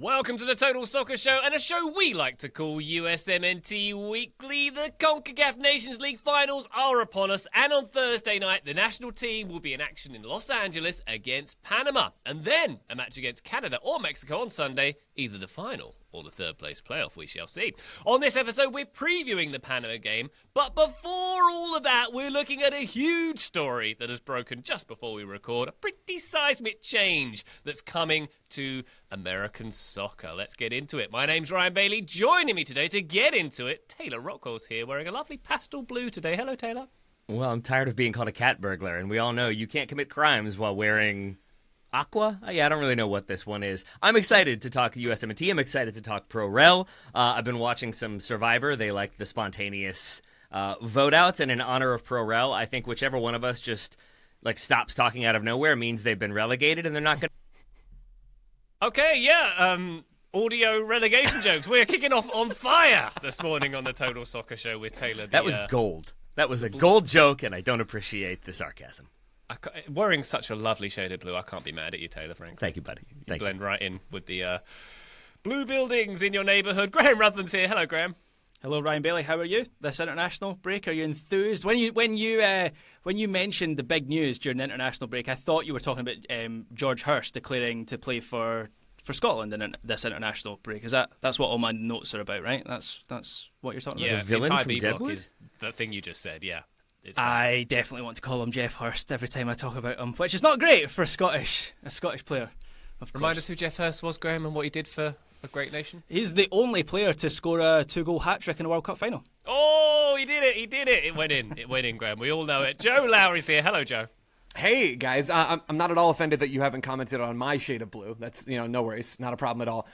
Welcome to the Total Soccer Show, and a show we like to call USMNT Weekly. The Concacaf Nations League finals are upon us, and on Thursday night, the national team will be in action in Los Angeles against Panama, and then a match against Canada or Mexico on Sunday, either the final or the third place playoff, we shall see. On this episode, we're previewing the Panama game, but before all of that, we're looking at a huge story that has broken just before we record, a pretty seismic change that's coming to American soccer. Let's get into it. My name's Ryan Bailey. Joining me today to get into it, Taylor Rockwell's here, wearing a lovely pastel blue today. Hello, Taylor. Well, I'm tired of being called a cat burglar, and we all know you can't commit crimes while wearing aqua? Yeah, I don't really know what this one is. I'm excited to talk USMNT. I'm excited to talk pro-rel. I've been watching some Survivor. They like the spontaneous vote outs, and in honor of pro-rel, I think whichever one of us just stops talking out of nowhere means they've been relegated, and they're not going to... Okay, yeah, audio relegation jokes. We're kicking off on fire this morning on the Total Soccer Show with Taylor. That was gold. That was a gold joke, and I don't appreciate the sarcasm. Wearing such a lovely shade of blue, I can't be mad at you, Taylor, frankly. Thank you, buddy. You blend right in with the blue buildings in your neighbourhood. Graham Ruthven's here. Hello, Graham. Hello, Ryan Bailey. How are you? This international break, are you enthused? When you mentioned the big news during the international break, I thought you were talking about George Hurst declaring to play for Scotland in this international break. That's what all my notes are about, right? That's what you're talking about. Yeah, the villain entire from B-block Deadwood is the thing you just said. Yeah. I definitely want to call him Jeff Hurst every time I talk about him, which is not great for a Scottish player. Of Remind course. us who Jeff Hurst was, Graham, and what he did for a great nation. He's the only player to score a 2-goal hat-trick in a World Cup final. Oh, he did it. It went in, Graham. We all know it. Joe Lowry's here. Hello, Joe. Hey, guys. I'm not at all offended that you haven't commented on my shade of blue. That's, no worries. Not a problem at all.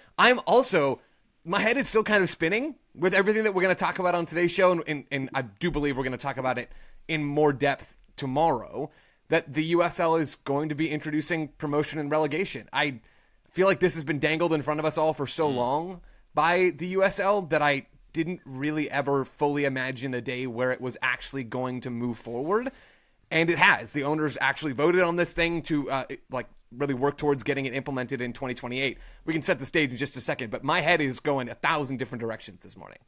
My head is still kind of spinning with everything that we're going to talk about on today's show, and I do believe we're going to talk about it in more depth tomorrow, that the USL is going to be introducing promotion and relegation. I feel like this has been dangled in front of us all for so long by the USL that I didn't really ever fully imagine a day where it was actually going to move forward. And it has. The owners actually voted on this thing to really work towards getting it implemented in 2028. We can set the stage in just a second, but my head is going 1,000 different directions this morning.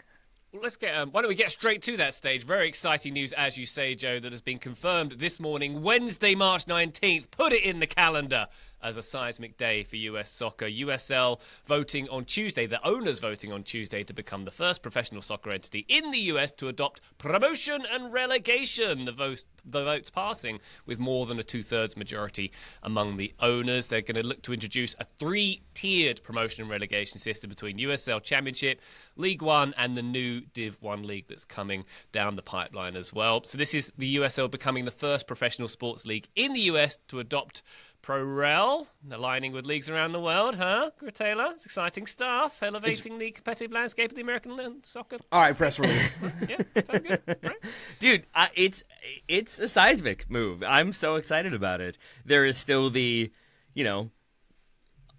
Well, let's get. Why don't we get straight to that stage? Very exciting news, as you say, Joe, that has been confirmed this morning, Wednesday, March 19th. Put it in the calendar as a seismic day for US soccer. USL voting on Tuesday, the owners voting on Tuesday to become the first professional soccer entity in the US to adopt promotion and relegation. The votes passing with more than a 2/3 majority among the owners. They're going to look to introduce a 3-tiered promotion and relegation system between USL Championship, League One, and the new Div 1 league that's coming down the pipeline as well. So this is the USL becoming the first professional sports league in the US to adopt pro-rel, aligning with leagues around the world, huh, Taylor? It's exciting stuff, elevating the competitive landscape of the American soccer. All right, press release. Yeah, sounds good, right? Dude, it's a seismic move. I'm so excited about it. There is still the,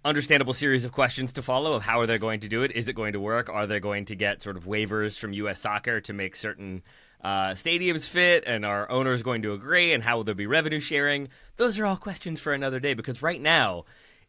understandable series of questions to follow of how are they going to do it? Is it going to work? Are they going to get sort of waivers from U.S. Soccer to make certain stadiums fit? And are owners going to agree? And how will there be revenue sharing? Those are all questions for another day, because right now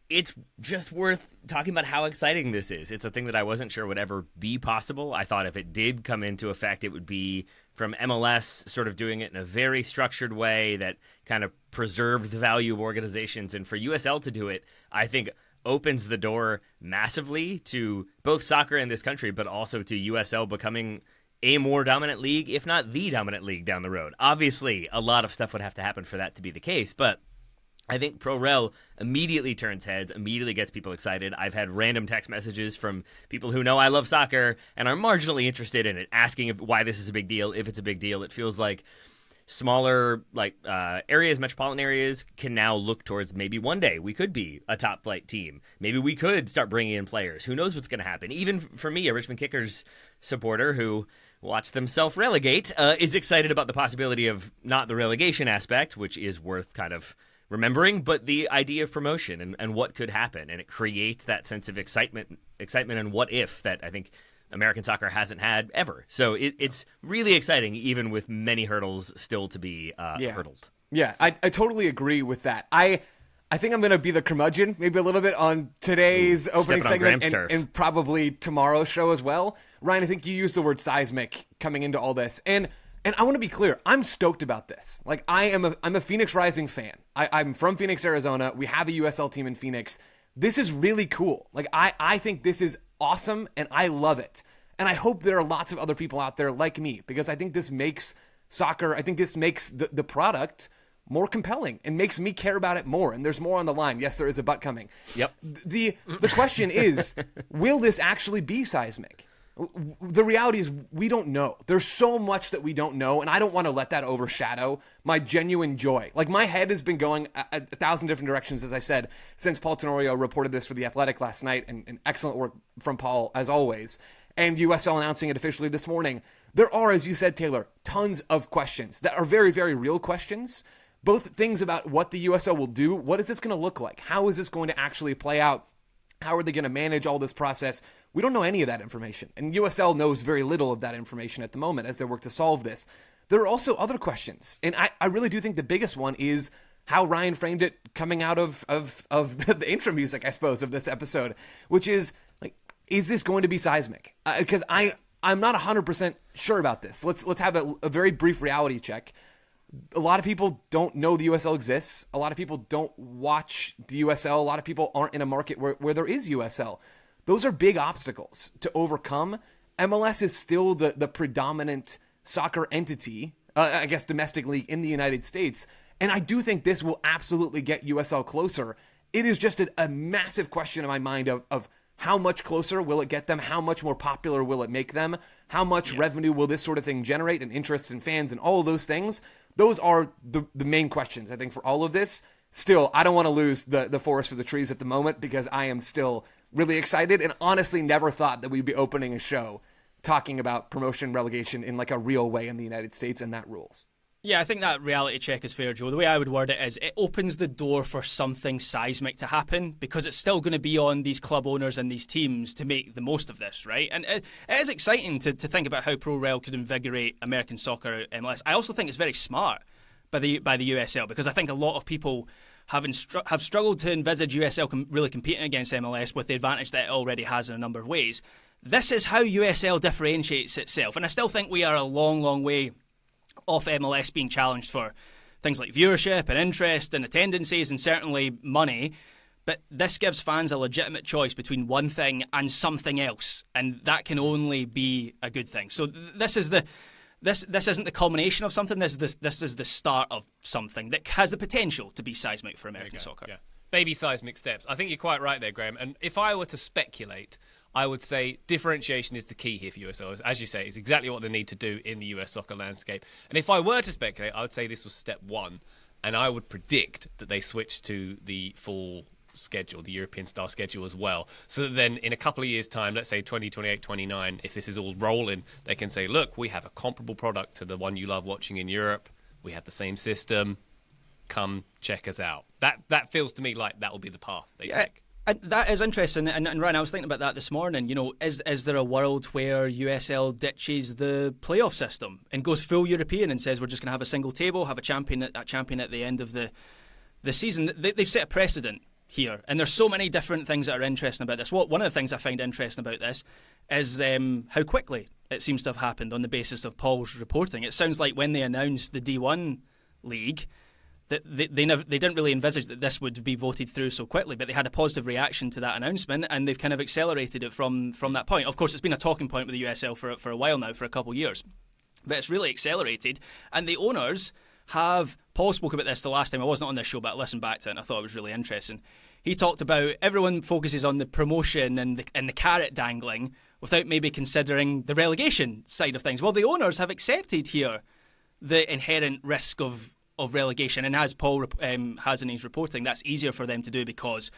it's just worth talking about how exciting this is. It's a thing that I wasn't sure would ever be possible. I thought if it did come into effect, it would be from MLS sort of doing it in a very structured way that kind of preserved the value of organizations. And for USL to do it, I think opens the door massively to both soccer in this country, but also to USL becoming a more dominant league, if not the dominant league down the road. Obviously, a lot of stuff would have to happen for that to be the case, but I think pro-rel immediately turns heads, immediately gets people excited. I've had random text messages from people who know I love soccer and are marginally interested in it, asking why this is a big deal, if it's a big deal. It feels like smaller areas, metropolitan areas, can now look towards maybe one day we could be a top flight team. Maybe we could start bringing in players. Who knows what's going to happen? Even for me, a Richmond Kickers supporter who watched them self-relegate, is excited about the possibility of not the relegation aspect, which is worth kind of remembering, but the idea of promotion and what could happen. And it creates that sense of excitement and what if that I think American soccer hasn't had ever. So it's really exciting, even with many hurdles still to be hurdled. Yeah, I totally agree with that. I I think I'm going to be the curmudgeon, maybe a little bit on today's opening stepping on segment Graham's turf. and probably tomorrow's show as well. Ryan, I think you used the word seismic coming into all this. And I want to be clear, I'm stoked about this. Like, I'm a Phoenix Rising fan. I'm from Phoenix, Arizona. We have a USL team in Phoenix. This is really cool. Like, I think this is awesome, and I love it. And I hope there are lots of other people out there like me, because I think this makes soccer, I think this makes the product more compelling and makes me care about it more. And there's more on the line. Yes, there is a but coming. Yep. The question is, will this actually be seismic? The reality is we don't know. There's so much that we don't know, and I don't want to let that overshadow my genuine joy. Like, my head has been going a thousand different directions, as I said, since Paul Tenorio reported this for The Athletic last night, and excellent work from Paul, as always, and USL announcing it officially this morning. There are, as you said, Taylor, tons of questions that are very, very real questions, both things about what the USL will do. What is this going to look like? How is this going to actually play out? How are they going to manage all this process? We don't know any of that information, and USL knows very little of that information at the moment as they work to solve this. There are also other questions, and I really do think the biggest one is how Ryan framed it coming out of the intro music, I suppose, of this episode, which is, like, is this going to be seismic? Because I'm not 100% sure about this. Let's have a very brief reality check. A lot of people don't know the USL exists. A lot of people don't watch the USL. A lot of people aren't in a market where there is USL. Those are big obstacles to overcome. MLS is still the predominant soccer entity, I guess domestically, in the United States. And I do think this will absolutely get USL closer. It is just a massive question in my mind of how much closer will it get them? How much more popular will it make them? How much revenue will this sort of thing generate, and interest in fans, and all of those things? Those are the main questions, I think, for all of this. Still, I don't want to lose the forest for the trees at the moment, because I am still really excited, and honestly never thought that we'd be opening a show talking about promotion relegation in like a real way in the United States, and that rules. Yeah, I think that reality check is fair, Joe. The way I would word it is it opens the door for something seismic to happen, because it's still going to be on these club owners and these teams to make the most of this, right? And it is exciting to think about how pro-rel could invigorate American soccer MLS. I also think it's very smart by the USL, because I think a lot of people have struggled to envisage USL really competing against MLS with the advantage that it already has in a number of ways. This is how USL differentiates itself, and I still think we are a long, long way off MLS being challenged for things like viewership and interest and attendances and certainly money. But this gives fans a legitimate choice between one thing and something else, and that can only be a good thing. So this isn't the culmination of something. This is the start of something that has the potential to be seismic for American soccer. Yeah. Baby seismic steps. I think you're quite right there, Graham. And if I were to speculate, I would say differentiation is the key here for USL. As you say, it's exactly what they need to do in the US soccer landscape. And if I were to speculate, I would say this was step one. And I would predict that they switch to the full schedule, the European-style schedule as well. So that then in a couple of years' time, let's say 2028, 29, if this is all rolling, they can say, look, we have a comparable product to the one you love watching in Europe. We have the same system. Come check us out. That feels to me like that will be the path they take. That is interesting, and Ryan, I was thinking about that this morning. You know, is there a world where USL ditches the playoff system and goes full European and says we're just going to have a single table, have a champion at the end of the season? They've set a precedent here, and there's so many different things that are interesting about this. One of the things I find interesting about this is how quickly it seems to have happened on the basis of Paul's reporting. It sounds like when they announced the D1 league, that they didn't really envisage that this would be voted through so quickly, but they had a positive reaction to that announcement, and they've kind of accelerated it from that point. Of course, it's been a talking point with the USL for a while now, for a couple of years, but it's really accelerated, and the owners have... Paul spoke about this the last time. I wasn't on this show, but I listened back to it, and I thought it was really interesting. He talked about everyone focuses on the promotion and the carrot dangling without maybe considering the relegation side of things. Well, the owners have accepted here the inherent risk of relegation, and as Paul has in his reporting, that's easier for them to do because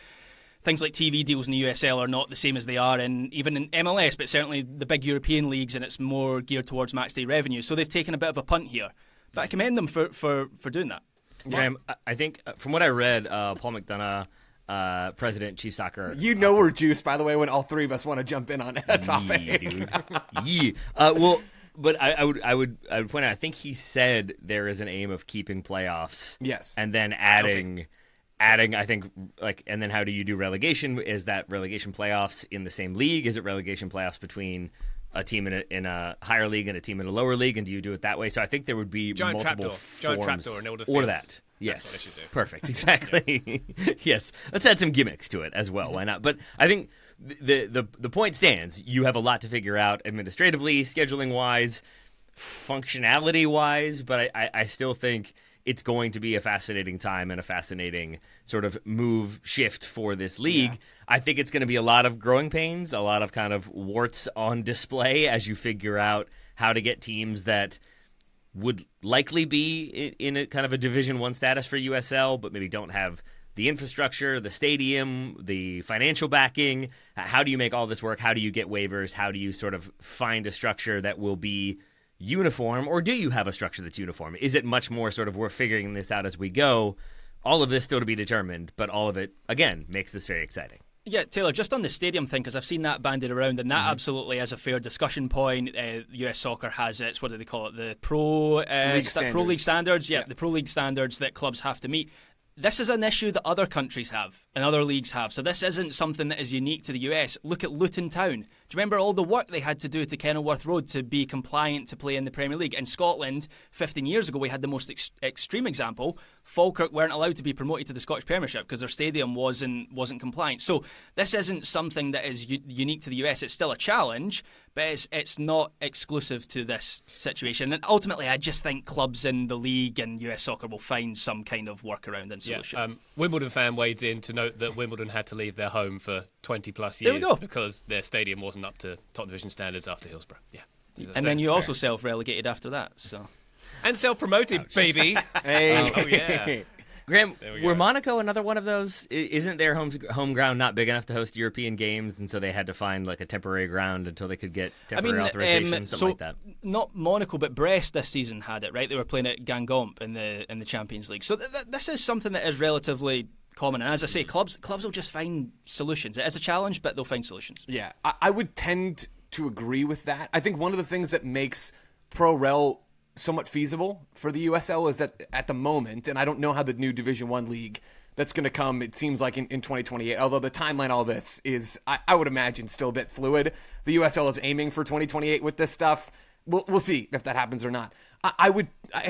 things like TV deals in the USL are not the same as they are even in MLS, but certainly the big European leagues, and it's more geared towards matchday revenue. So they've taken a bit of a punt here, but I commend them for doing that. Graham, I think from what I read, Paul McDonough, President, Chief Soccer. You know we're juiced, by the way, when all three of us want to jump in on a topic. Yeah, dude. Yeah. Well. But I would point out, I think he said there is an aim of keeping playoffs. Yes. And then adding adding, I think, and then how do you do relegation? Is that relegation playoffs in the same league? Is it relegation playoffs between a team in a higher league and a team in a lower league? And do you do it that way? So I think there would be multiple giant forms trapdoor in order or fields. that. Yes, That's what they should do. Perfect. Exactly. Yes, let's add some gimmicks to it as well. Why not? But I think the point stands. You have a lot to figure out administratively, scheduling wise, functionality wise. But I still think it's going to be a fascinating time and a fascinating sort of shift for this league. Yeah. I think it's going to be a lot of growing pains, a lot of kind of warts on display as you figure out how to get teams that would likely be in a kind of a Division I status for USL, but maybe don't have the infrastructure, the stadium, the financial backing. How do you make all this work? How do you get waivers? How do you sort of find a structure that will be uniform, or do you have a structure that's uniform? Is it much more sort of we're figuring this out as we go? All of this still to be determined, but all of it, again, makes this very exciting. Yeah, Taylor, just on the stadium thing, because I've seen that bandied around, and that absolutely is a fair discussion point. US Soccer has its, what do they call it, the Pro League standards. Yeah, the Pro League standards that clubs have to meet. This is an issue that other countries have and other leagues have. So this isn't something that is unique to the US. Look at Luton Town. Do you remember all the work they had to do to Kenilworth Road to be compliant to play in the Premier League? In Scotland, 15 years ago, we had the most extreme example. Falkirk weren't allowed to be promoted to the Scottish Premiership because their stadium wasn't compliant. So this isn't something that is unique to the US. It's still a challenge, but it's not exclusive to this situation. And ultimately, I just think clubs in the league and US Soccer will find some kind of workaround and solution. Yeah, Wimbledon fan wades in to note that Wimbledon had to leave their home for 20 plus years because their stadium wasn't up to top division standards after Hillsborough. Yeah. And then you also self-relegated after that. So. And self-promoted, baby. Hey. Oh, yeah. Graham, were Monaco another one of those? Isn't their home ground not big enough to host European games, and so they had to find like a temporary ground until they could get temporary authorization, something like that? Not Monaco, but Brest this season had it, right? They were playing at Guingamp in the Champions League. So this is something that is relatively common. And as I say, clubs will just find solutions. It is a challenge, but they'll find solutions. Yeah, I would tend to agree with that. I think one of the things that makes pro-rel somewhat feasible for the USL is that at the moment, and I don't know how the new Division I league that's going to come, it seems like in 2028, although the timeline all this is, I would imagine, still a bit fluid. The USL is aiming for 2028 with this stuff. We'll see if that happens or not. I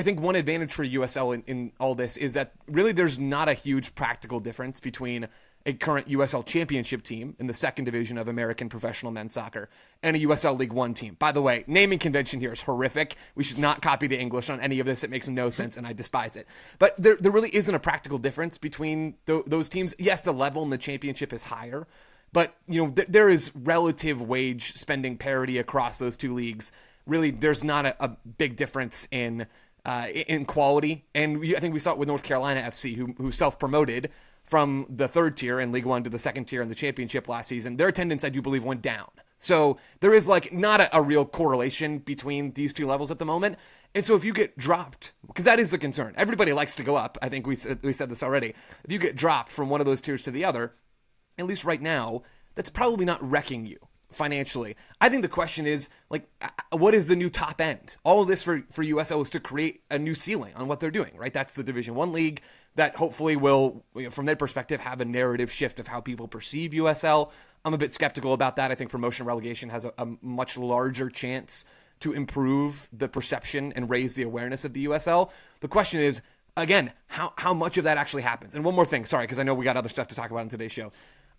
think one advantage for USL in all this is that really there's not a huge practical difference between a current USL championship team in the second division of American professional men's soccer and a USL League One team. By the way, naming convention here is horrific. We should not copy the English on any of this. It makes no sense, and I despise it. But there really isn't a practical difference between those teams. Yes, the level in the championship is higher, but there is relative wage spending parity across those two leagues. Really, there's not a big difference in quality, and I think we saw it with North Carolina FC, who self-promoted from the third tier in League One to the second tier in the championship last season. Their attendance, I do believe, went down. So there is not a real correlation between these two levels at the moment. And so if you get dropped, because that is the concern, everybody likes to go up. I think we said this already. If you get dropped from one of those tiers to the other, at least right now, that's probably not wrecking you financially. I think the question is, what is the new top end? All of this for USL is to create a new ceiling on what they're doing, right? That's the Division I league that hopefully will, from their perspective, have a narrative shift of how people perceive USL. I'm a bit skeptical about that. I think promotion and relegation has a much larger chance to improve the perception and raise the awareness of the USL. The question is, again, how much of that actually happens? And one more thing, sorry, because I know we got other stuff to talk about in today's show.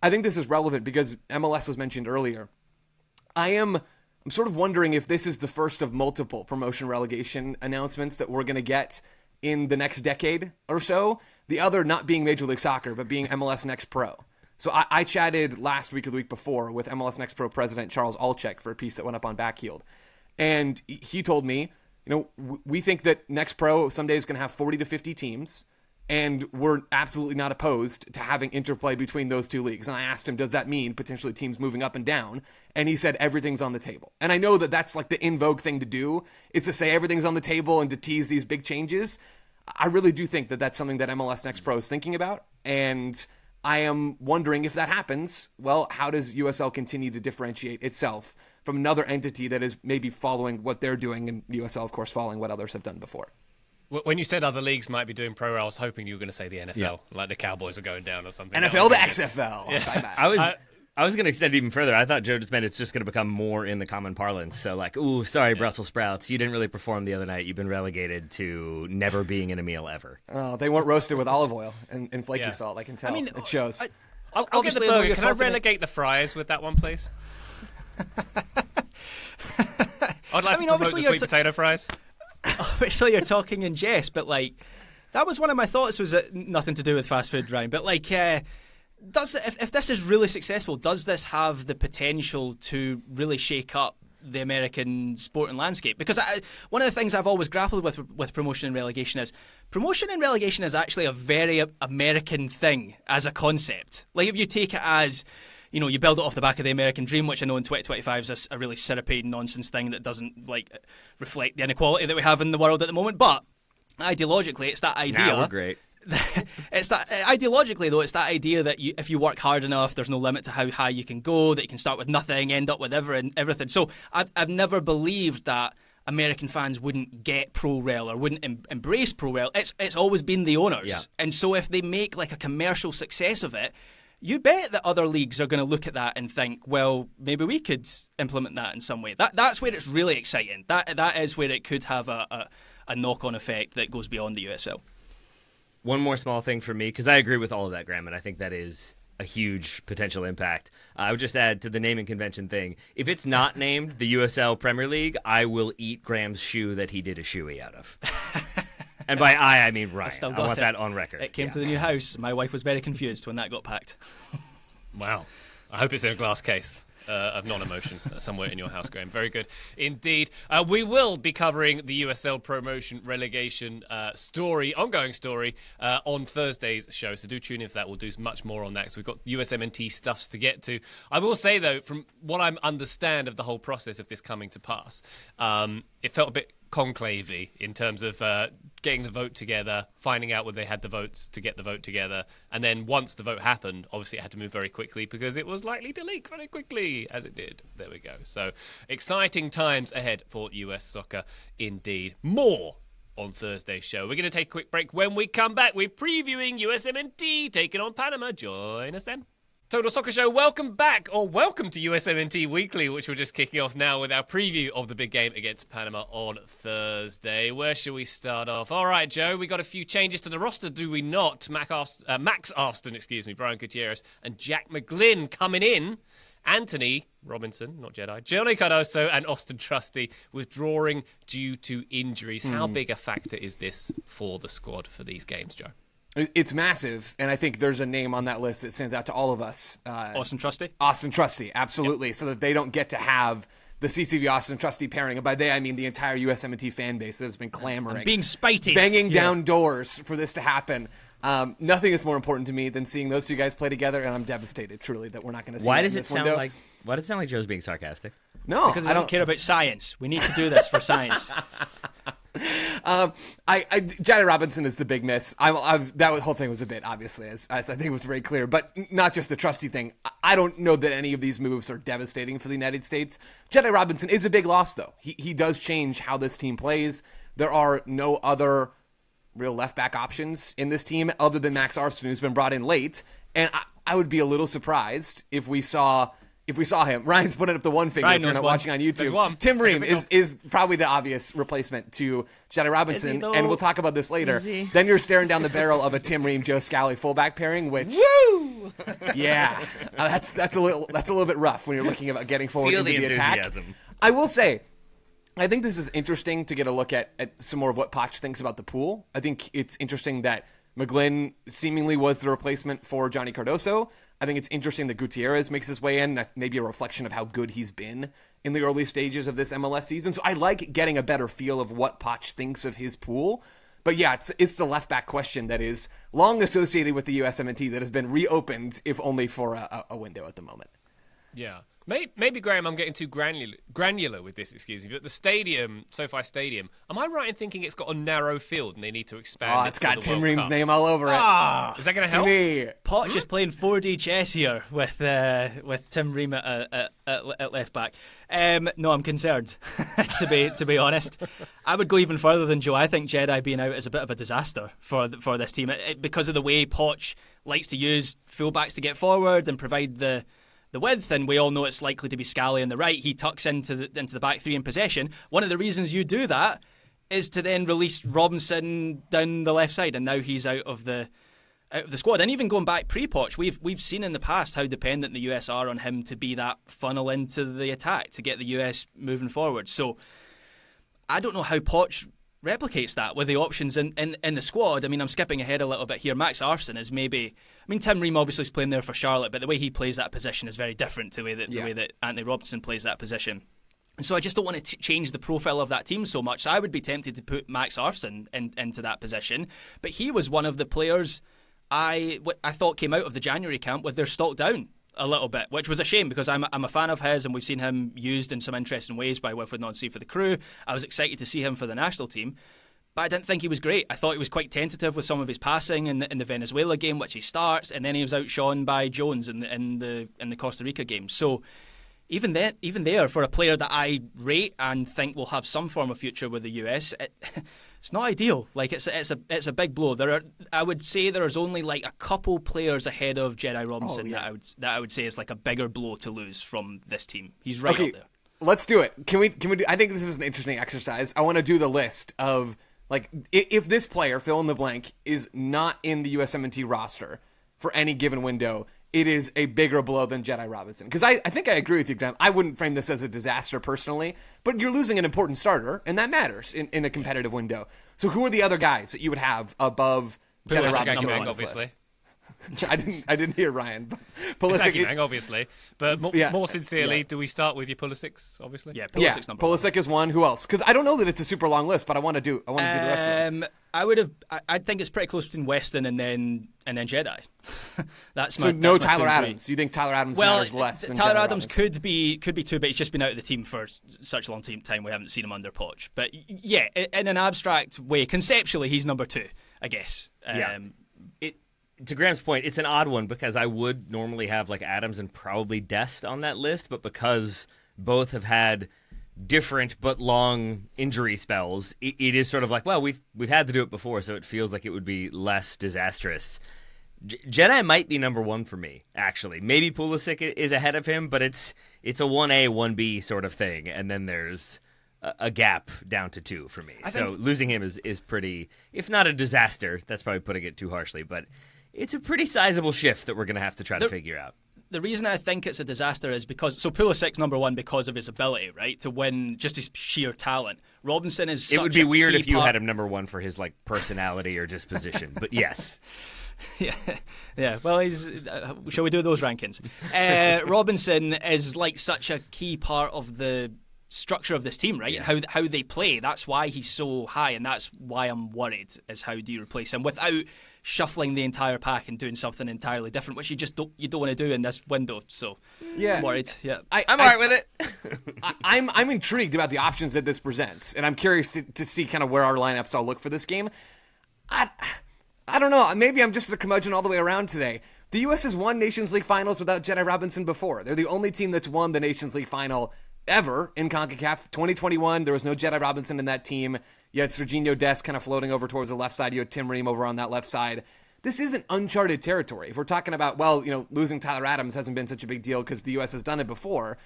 I think this is relevant because MLS was mentioned earlier. I'm sort of wondering if this is the first of multiple promotion relegation announcements that we're going to get in the next decade or so. The other not being Major League Soccer, but being MLS Next Pro. So I chatted last week or the week before with MLS Next Pro president Charles Alchek for a piece that went up on Backheeled. And he told me, we think that Next Pro someday is going to have 40 to 50 teams. And we're absolutely not opposed to having interplay between those two leagues. And I asked him, does that mean potentially teams moving up and down? And he said, everything's on the table. And I know that that's like the in vogue thing to do. It's to say everything's on the table and to tease these big changes. I really do think that that's something that MLS Next Pro is thinking about. And I am wondering if that happens, well, how does USL continue to differentiate itself from another entity that is maybe following what they're doing, and USL, of course, following what others have done before? When you said other leagues might be doing pro-rel, I was hoping you were going to say the NFL, like the Cowboys are going down or something. NFL to XFL. Yeah. I was going to extend even further. I thought Joe just meant it's just going to become more in the common parlance. So like, ooh, sorry, Brussels sprouts, you didn't really perform the other night. You've been relegated to never being in a meal ever. Oh, they weren't roasted with olive oil and flaky salt. I can tell. I mean, it shows. I'll get the burger. Can I relegate the fries with that one, please? I'd like to promote the sweet potato fries. Obviously, you're talking in jest, but like that was one of my thoughts. Was nothing to do with fast food, Ryan? But like, if this is really successful, does this have the potential to really shake up the American sporting landscape? Because one of the things I've always grappled with promotion and relegation is actually a very American thing as a concept. Like if you take it as, you know, you build it off the back of the American dream, which I know in 2025 is a really syrupy nonsense thing that doesn't like reflect the inequality that we have in the world at the moment. But ideologically, it's that idea. Nah, we're great. It's that ideologically though, it's that idea that if you work hard enough, there's no limit to how high you can go. That you can start with nothing, end up with everything. So I've never believed that American fans wouldn't get pro-rel or wouldn't embrace pro-rel. It's always been the owners, and so if they make like a commercial success of it, you bet that other leagues are going to look at that and think, well, maybe we could implement that in some way. That's where it's really exciting. That is where it could have a knock-on effect that goes beyond the USL. One more small thing for me, because I agree with all of that, Graham, and I think that is a huge potential impact. I would just add to the naming convention thing, if it's not named the USL Premier League, I will eat Graham's shoe that he did a shoey out of. And by I mean Ryan. I want that on record. It came to the new house. My wife was very confused when that got packed. Wow. I hope it's in a glass case of non-emotion somewhere in your house, Graham. Very good indeed. We will be covering the USL promotion relegation ongoing story, on Thursday's show. So do tune in for that. We'll do much more on that because we've got USMNT stuffs to get to. I will say, though, from what I understand of the whole process of this coming to pass, it felt a bit conclavey in terms of getting the vote together, finding out whether they had the votes to get the vote together, and then once the vote happened, obviously it had to move very quickly because it was likely to leak very quickly, as it did. There we go. So exciting times ahead for US soccer indeed. More on Thursday's show. We're going to take a quick break. When we come back, we're previewing USMNT taking on Panama. Join us then. Total Soccer Show, welcome back, or welcome to USMNT Weekly, which we're just kicking off now with our preview of the big game against Panama on Thursday. Where shall we start off? All right, Joe, we got a few changes to the roster, do we not? Max Arston, Brian Gutierrez, and Jack McGlynn coming in. Anthony Robinson, not Jedi, Johnny Cardoso, and Austin Trusty withdrawing due to injuries. How big a factor is this for the squad for these games, Joe? It's massive, and I think there's a name on that list that stands out to all of us. Austin Trusty? Austin Trusty, absolutely, so that they don't get to have the CCV Austin Trusty pairing. And by they, I mean the entire USMNT fan base that has been clamoring. Being spited. Banging down doors for this to happen. Nothing is more important to me than seeing those two guys play together, and I'm devastated, truly, that we're not going to see Why that does in it this sound window. why does it sound like Joe's being sarcastic? No, because I don't care about science. We need to do this for science. Jedi Robinson is the big miss. That whole thing was a bit, obviously, as I think it was very clear, but not just the Trusty thing. I don't know that any of these moves are devastating for the United States. Jedi Robinson is a big loss, though. He does change how this team plays. There are no other real left-back options in this team other than Max Arston, who's been brought in late, and I would be a little surprised if we saw him. Ryan's putting up the one finger if you're not watching on YouTube. Tim Ream is probably the obvious replacement to Jedi Robinson, and we'll talk about this later. Then you're staring down the barrel of a Tim Ream, Joe Scally fullback pairing, which yeah, that's a little bit rough when you're looking about getting forward into the attack. I will say, I think this is interesting to get a look at some more of what Poch thinks about the pool. I think it's interesting that McGlynn seemingly was the replacement for Johnny Cardoso. I think it's interesting that Gutierrez makes his way in, maybe a reflection of how good he's been in the early stages of this MLS season. So I like getting a better feel of what Poch thinks of his pool. But yeah, it's the left back question that is long associated with the USMNT that has been reopened, if only for a window at the moment. Yeah. Maybe, Graham, I'm getting too granular with this, excuse me, but the stadium, SoFi Stadium, am I right in thinking it's got a narrow field and they need to expand it? It's got Tim World Ream's Cup? name all over it. Is that going to help? Me. Poch is playing 4D chess here with Tim Ream at left back. No, I'm concerned, to be honest. I would go even further than Joe. I think Jedi being out is a bit of a disaster for this team because of the way Poch likes to use fullbacks to get forward and provide the width, and we all know it's likely to be Scally on the right. He tucks into the back three in possession. One of the reasons you do that is to then release Robinson down the left side, and now he's out of the squad. And even going back pre-Poch, we've seen in the past how dependent the US are on him to be that funnel into the attack to get the US moving forward. So I don't know how Poch replicates that with the options in the squad. I mean, I'm skipping ahead a little bit here. Max Arsene is maybe... I mean, Tim Ream obviously is playing there for Charlotte, but the way he plays that position is very different to the way that Anthony Robinson plays that position. And so I just don't want to change the profile of that team so much. So I would be tempted to put Max Arsene into that position. But he was one of the players I thought came out of the January camp with their stock down a little bit, which was a shame because I'm a fan of his and we've seen him used in some interesting ways by Wilfred Nancy for the Crew. I was excited to see him for the national team, but I didn't think he was great. I thought he was quite tentative with some of his passing in the Venezuela game, which he starts, and then he was outshone by Jones in the Costa Rica game. So even there, for a player that I rate and think will have some form of future with the US, it's not ideal. Like it's a big blow. I would say there is only like a couple players ahead of Jedi Robinson that I would say is like a bigger blow to lose from this team. He's right up there. Let's do it. Can we do, I think this is an interesting exercise. I want to do the list of like if this player, fill in the blank, is not in the USMNT roster for any given window, it is a bigger blow than Jedi Robinson. Because I think I agree with you, Graham. I wouldn't frame this as a disaster personally, but you're losing an important starter, and that matters in a competitive window. So who are the other guys that you would have above Jedi Robinson on this obviously. list? I didn't hear Ryan. But Pulisic, obviously. But more sincerely, do we start with your Pulisic's, obviously? Yeah, Pulisic's number one. Pulisic is one. Who else? Because I don't know that it's a super long list, but I want to do the rest of them. I think it's pretty close between Weston and then Jedi. That's so my, no that's my Tyler 2 and 3. Adams. Do you think Tyler Adams matters less than Tyler Jedi Adams Robinson? could be too, but he's just been out of the team for such a long time we haven't seen him under Poch. But yeah, in an abstract way, conceptually he's number 2, I guess. To Graham's point, it's an odd one because I would normally have like Adams and probably Dest on that list, but because both have had different but long injury spells, it is sort of like, well, we've had to do it before, so it feels like it would be less disastrous. Jedi might be number 1 for me, actually. Maybe Pulisic is ahead of him, but it's a 1A, 1B sort of thing, and then there's a gap down to 2 for me. So losing him is pretty, if not a disaster, that's probably putting it too harshly, but it's a pretty sizable shift that we're going to have to try to figure out. The reason I think it's a disaster is because Pulisic's number 1 because of his ability, right, to win, just his sheer talent. Robinson is. It would be weird if you had him number 1 for his like personality or disposition, but yes. Yeah. Well, shall we do those rankings? Robinson is like such a key part of the structure of this team, right? Yeah. And how they play. That's why he's so high, and that's why I'm worried. Is how do you replace him without shuffling the entire pack and doing something entirely different, which you don't want to do in this window. So I'm worried. Yeah, I'm all right with it. I'm intrigued about the options that this presents, and I'm curious to see kind of where our lineups all look for this game. I don't know. Maybe I'm just a curmudgeon all the way around today. The U.S. has won Nations League finals without Jedi Robinson before. They're the only team that's won the Nations League final ever in Concacaf. 2021, there was no Jedi Robinson in that team. You had Serginho Dest kind of floating over towards the left side. You had Tim Ream over on that left side. This isn't uncharted territory. If we're talking about, losing Tyler Adams hasn't been such a big deal because the U.S. has done it before.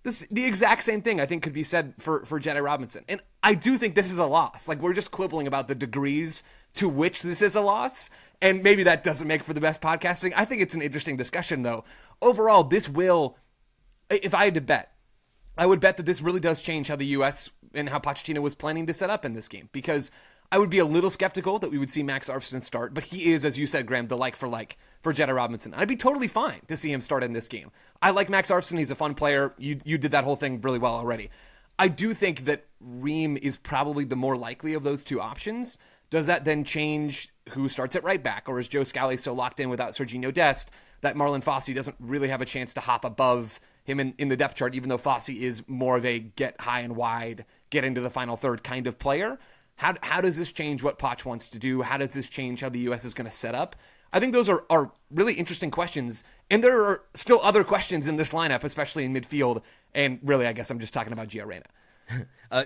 The exact same thing, I think, could be said for Jedi Robinson. And I do think this is a loss. Like, we're just quibbling about the degrees to which this is a loss. And maybe that doesn't make for the best podcasting. I think it's an interesting discussion, though. Overall, this will, if I had to bet, I would bet that this really does change how the U.S. and how Pochettino was planning to set up in this game, because I would be a little skeptical that we would see Max Arsene start, but he is, as you said, Graham, the like for Jedi Robinson. I'd be totally fine to see him start in this game. I like Max Arsene. He's a fun player. You did that whole thing really well already. I do think that Ream is probably the more likely of those two options. Does that then change who starts at right back, or is Joe Scally so locked in without Serginho Dest that Marlon Fossey doesn't really have a chance to hop above him in the depth chart, even though Fossey is more of a get high and wide, get into the final third kind of player. How does this change what Poch wants to do? How does this change how the U.S. is going to set up? I think those are really interesting questions. And there are still other questions in this lineup, especially in midfield. And really, I guess I'm just talking about Gio Reyna.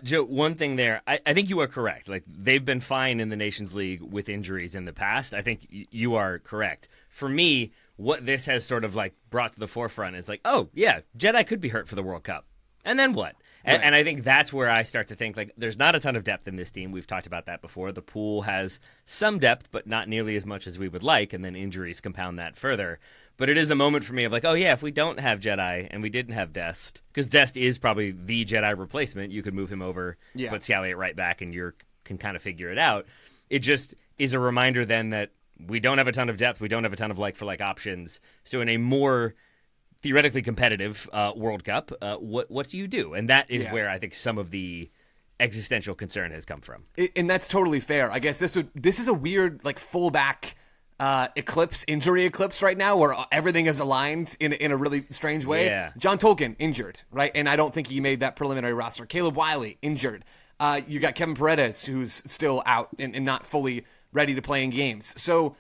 Joe, one thing there, I think you are correct. Like, they've been fine in the Nations League with injuries in the past. I think you are correct. For me, what this has sort of like brought to the forefront is like, oh yeah, Jedi could be hurt for the World Cup. And then what? Right. And I think that's where I start to think, like, there's not a ton of depth in this team. We've talked about that before. The pool has some depth, but not nearly as much as we would like, and then injuries compound that further. But it is a moment for me of like, oh yeah, if we don't have Jedi and we didn't have Dest, because Dest is probably the Jedi replacement, you could move him over, put Scally at right back, and you can kind of figure it out. It just is a reminder then that we don't have a ton of depth, we don't have a ton of like-for-like options. So in a more theoretically competitive World Cup, what do you do? And that is where I think some of the existential concern has come from. And that's totally fair. I guess this is a weird like fullback injury eclipse right now, where everything is aligned in a really strange way. Yeah. John Tolkien injured, right? And I don't think he made that preliminary roster. Caleb Wiley injured. You got Kevin Paredes, who's still out and not fully ready to play in games. So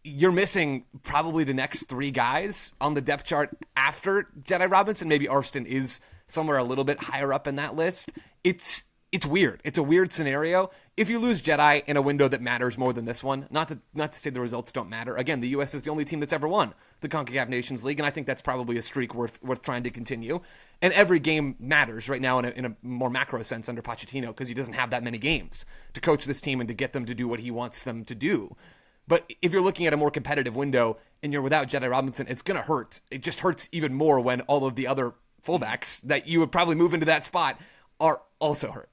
you're missing probably the next three guys on the depth chart after Jedi Robinson. Maybe Arston is somewhere a little bit higher up in that list. It's weird. It's a weird scenario. If you lose Jedi in a window that matters more than this one, not to say the results don't matter. Again, the U.S. is the only team that's ever won the Concacaf Nations League, and I think that's probably a streak worth trying to continue. And every game matters right now in a more macro sense under Pochettino, because he doesn't have that many games to coach this team and to get them to do what he wants them to do. But if you're looking at a more competitive window and you're without Jedi Robinson, it's going to hurt. It just hurts even more when all of the other fullbacks that you would probably move into that spot are also hurt.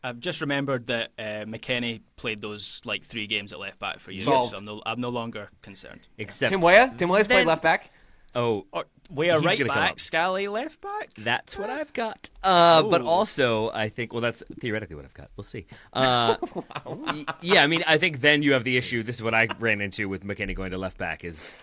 I've just remembered that McKennie played those like 3 games at left back for you, Solved. so I'm no longer concerned. Except Tim Weah's played left back. Oh, Weah he's right gonna come back, up. Scally left back. That's what I've got. But also, I think, well, that's theoretically what I've got. We'll see. Yeah, I mean, I think then you have the issue. This is what I ran into with McKennie going to left back is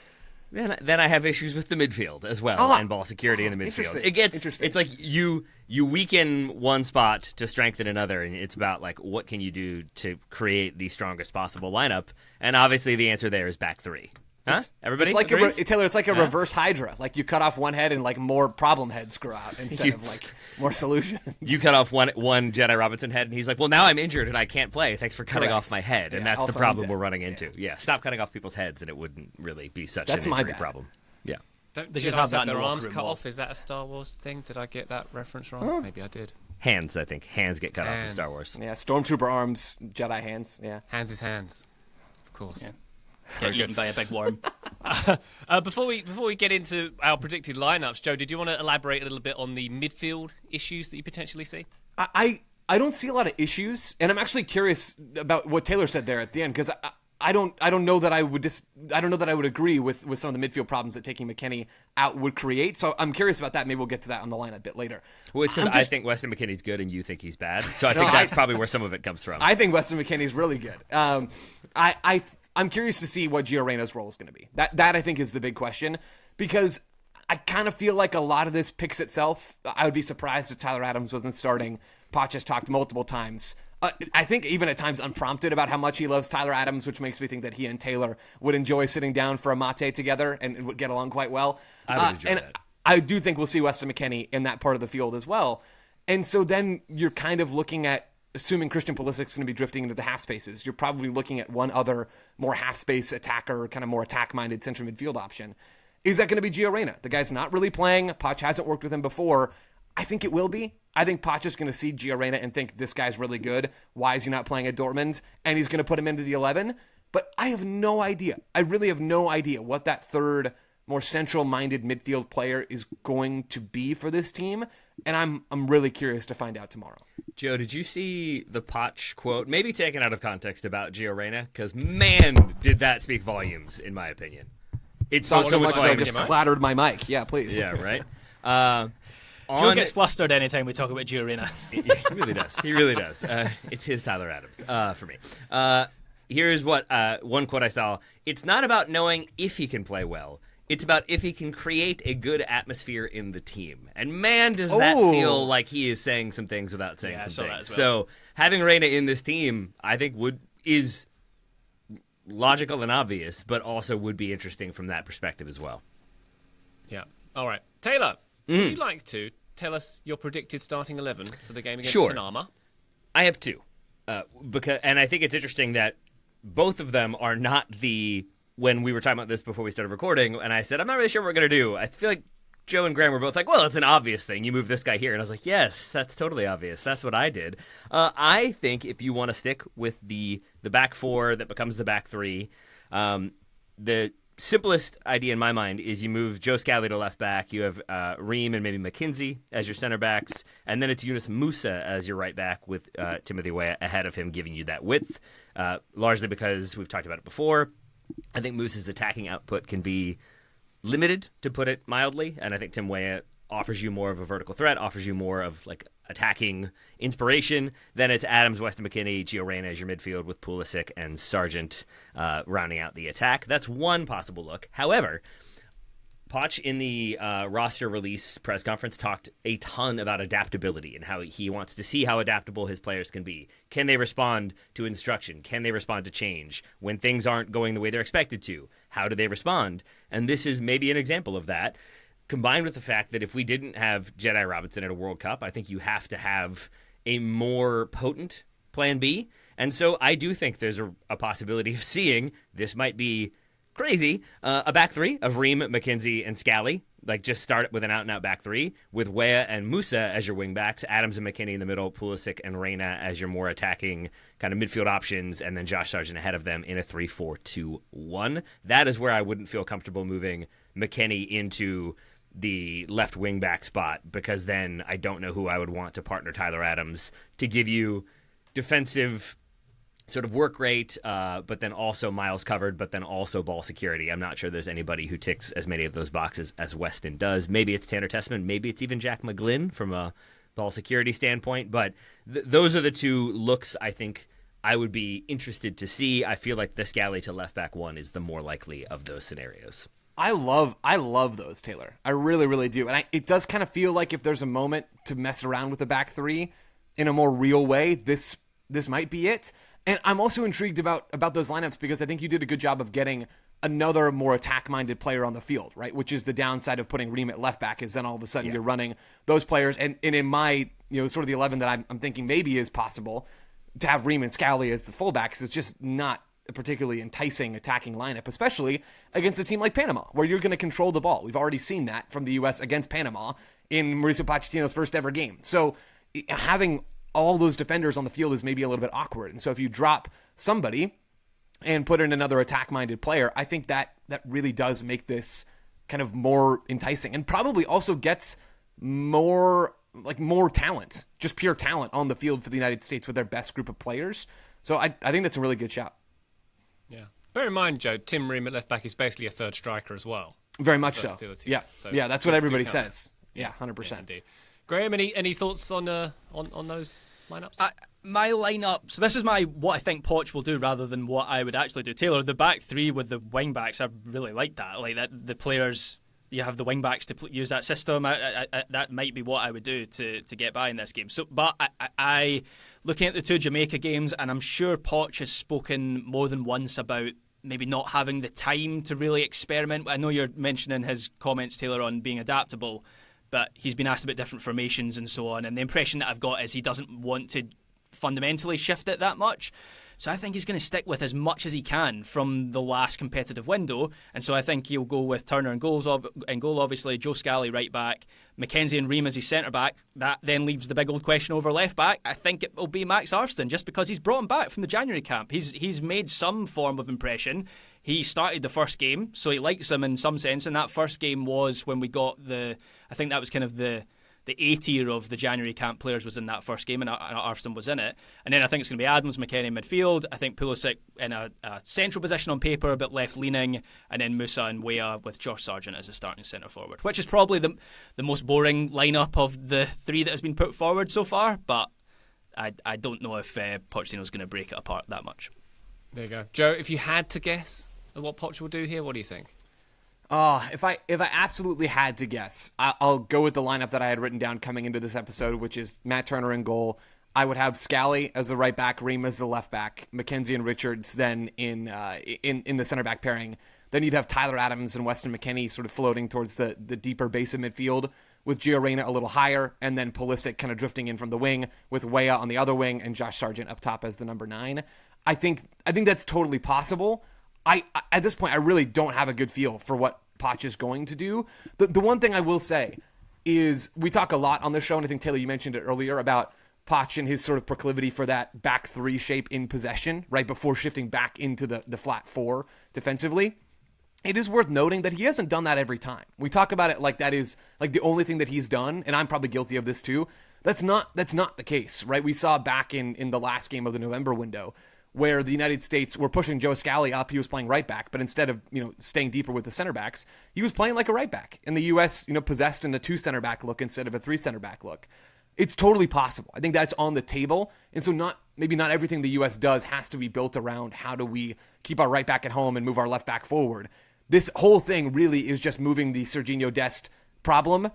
then I have issues with the midfield as well and ball security in the midfield. It gets Interesting. It's like you weaken one spot to strengthen another, and it's about like what can you do to create the strongest possible lineup. And obviously, the answer there is back 3. Huh? Everybody? It's like agrees? Taylor. It's like a reverse Hydra. Like you cut off one head and like more problem heads grow out instead of like more solutions. You cut off one Jedi Robinson head, and he's like, "Well, now I'm injured and I can't play. Thanks for cutting Correct. off my head." And Yeah, that's the also problem I'm we're dead. running into. Yeah, stop cutting off people's heads, and it wouldn't really be such That's an my injury bad. problem. Yeah. Don't They Jedi's should have that in their the locker arms room cut wall. off? Is that a Star Wars thing? Did I get that reference wrong? Maybe I did. Hands, I think. Hands get cut off in Hands. Star Wars. Yeah, Stormtrooper arms, Jedi hands. Yeah. Hands is hands, of course. Yeah. Get eaten by a big worm. Before we get into our predicted lineups, Joe, did you want to elaborate a little bit on the midfield issues that you potentially see? I don't see a lot of issues, and I'm actually curious about what Taylor said there at the end, because I don't know that I would agree with some of the midfield problems that taking McKennie out would create. So I'm curious about that. Maybe we'll get to that on the line a bit later. Well, it's because I think Weston McKinney's good and you think he's bad. So I think that's probably where some of it comes from. I think Weston McKennie's really good. I'm curious to see what Gio Reyna's role is going to be. That I think is the big question, because I kind of feel like a lot of this picks itself. I would be surprised if Tyler Adams wasn't starting. Poch has talked multiple times. I think even at times unprompted about how much he loves Tyler Adams, which makes me think that he and Taylor would enjoy sitting down for a mate together and would get along quite well. I would enjoy that. I do think we'll see Weston McKennie in that part of the field as well. And so then you're kind of looking at, assuming Christian Pulisic's going to be drifting into the half spaces, you're probably looking at one other more half space attacker, kind of more attack-minded central midfield option. Is that going to be Gio Reyna? The guy's not really playing. Poch hasn't worked with him before. I think it will be. I think Poch is going to see Gio Reyna and think this guy's really good. Why is he not playing at Dortmund? And he's going to put him into the 11. But I have no idea. I really have no idea what that third, more central-minded midfield player is going to be for this team. And I'm really curious to find out tomorrow. Joe, did you see the Poch quote, maybe taken out of context, about Gio Reyna? Because, man, did that speak volumes, in my opinion. It So spoke so much much that I volumes. just clattered my mic. Yeah, please. Yeah, right? Joe gets flustered anytime we talk about Gio Reyna. He really does. He really does. It's his Tyler Adams for me. Here's what one quote I saw. It's not about knowing if he can play well. It's about if he can create a good atmosphere in the team. And man, does that feel like he is saying some things without saying some things. So having Reina in this team, I think is logical and obvious, but also would be interesting from that perspective as well. Yeah. All right. Taylor, would you like to tell us your predicted starting 11 for the game against Panama? I have two. And I think it's interesting that both of them are not when we were talking about this before we started recording, and I said, I'm not really sure what we're going to do. I feel like Joe and Graham were both like, well, it's an obvious thing. You move this guy here. And I was like, yes, that's totally obvious. That's what I did. I think if you want to stick with the back four that becomes the back three, the simplest idea in my mind is you move Joe Scally to left back. You have Ream and maybe McKenzie as your center backs. And then it's Yunus Musa as your right back with Timothy Weah ahead of him, giving you that width, largely because we've talked about it before. I think Moose's attacking output can be limited, to put it mildly, and I think Tim Weah offers you more of a vertical threat, offers you more of like attacking inspiration. Then it's Adams, Weston McKennie, Gio Reyna as your midfield with Pulisic and Sargent rounding out the attack. That's one possible look. However, Poch in the roster release press conference talked a ton about adaptability and how he wants to see how adaptable his players can be. Can they respond to instruction? Can they respond to change? When things aren't going the way they're expected to, how do they respond? And this is maybe an example of that, combined with the fact that if we didn't have Jedi Robinson at a World Cup, I think you have to have a more potent plan B. And so I do think there's a possibility of seeing, this might be crazy, a back three of Ream, McKenzie, and Scally. Like, just start it with an out-and-out back three with Weah and Musa as your wing-backs, Adams and McKennie in the middle, Pulisic and Reyna as your more attacking kind of midfield options, and then Josh Sargent ahead of them in a 3-4-2-1. That is where I wouldn't feel comfortable moving McKennie into the left wing-back spot, because then I don't know who I would want to partner Tyler Adams to give you defensive sort of work rate, but then also miles covered, but then also ball security. I'm not sure there's anybody who ticks as many of those boxes as Weston does. Maybe it's Tanner Tessman. Maybe it's even Jack McGlynn from a ball security standpoint. But those are the two looks I think I would be interested to see. I feel like the Scally to left back one is the more likely of those scenarios. I love those, Taylor. I really, really do. And it does kind of feel like if there's a moment to mess around with the back three in a more real way, this might be it. And I'm also intrigued about those lineups because I think you did a good job of getting another more attack-minded player on the field, right? Which is the downside of putting Ream at left back, is then all of a sudden you're running those players. And in my, sort of the 11 that I'm thinking maybe is possible, to have Ream and Scally as the fullbacks is just not a particularly enticing attacking lineup, especially against a team like Panama, where you're going to control the ball. We've already seen that from the U.S. against Panama in Mauricio Pochettino's first ever game. So having all those defenders on the field is maybe a little bit awkward. And so if you drop somebody and put in another attack-minded player, I think that really does make this kind of more enticing and probably also gets more talent, just pure talent on the field for the United States with their best group of players. So I think that's a really good shout. Yeah. Bear in mind, Joe, Tim Ream at left back is basically a third striker as well. Very much so. Yeah. Yeah, that's what everybody says. Yeah, 100%. Yeah, indeed. Graham, any thoughts on those lineups? My lineup. So this is what I think Poch will do rather than what I would actually do. Taylor, the back three with the wing backs, I really like that. Like that, the players, you have the wing backs to use that system. That might be what I would do to get by in this game. So, but I looking at the two Jamaica games, and I'm sure Poch has spoken more than once about maybe not having the time to really experiment. I know you're mentioning his comments, Taylor, on being adaptable, but he's been asked about different formations and so on. And the impression that I've got is he doesn't want to fundamentally shift it that much. So I think he's going to stick with as much as he can from the last competitive window. And so I think he'll go with Turner in goal, obviously, Joe Scally right back, McKenzie and Ream as his centre back. That then leaves the big old question over left back. I think it will be Max Arston, just because he's brought him back from the January camp. He's made some form of impression. He started the first game, so he likes him in some sense. And that first game was when we got I think that was kind of the A tier of the January camp players was in that first game, and Arston was in it. And then I think it's going to be Adams, McKennie midfield. I think Pulisic in a central position on paper, but left leaning, and then Musa and Weah with Josh Sargent as a starting centre forward, which is probably the most boring lineup of the three that has been put forward so far. But I don't know if Pochettino's going to break it apart that much. There you go, Joe. If you had to guess at what Poch will do here, what do you think? If I absolutely had to guess, I'll go with the lineup that I had written down coming into this episode, which is Matt Turner in goal. I would have Scally as the right back, Ream as the left back, McKenzie and Richards then in the center back pairing. Then you'd have Tyler Adams and Weston McKennie sort of floating towards the deeper base of midfield, with Gio Reyna a little higher, and then Pulisic kind of drifting in from the wing, with Weah on the other wing and Josh Sargent up top as the number 9. I think that's totally possible. At this point, I really don't have a good feel for what Poch is going to do. The one thing I will say is we talk a lot on this show, and I think, Taylor, you mentioned it earlier, about Poch and his sort of proclivity for that back three shape in possession, right before shifting back into the flat four defensively. It is worth noting that he hasn't done that every time. We talk about it like that is like the only thing that he's done, and I'm probably guilty of this too. That's not the case, right? We saw back in the last game of the November window where the United States were pushing Joe Scally up. He was playing right back, but instead of, staying deeper with the center backs, he was playing like a right back. And the U.S., possessed in a 2 center back look instead of a 3 center back look. It's totally possible. I think that's on the table. And so maybe not everything the U.S. does has to be built around how do we keep our right back at home and move our left back forward. This whole thing really is just moving the Serginho Dest problem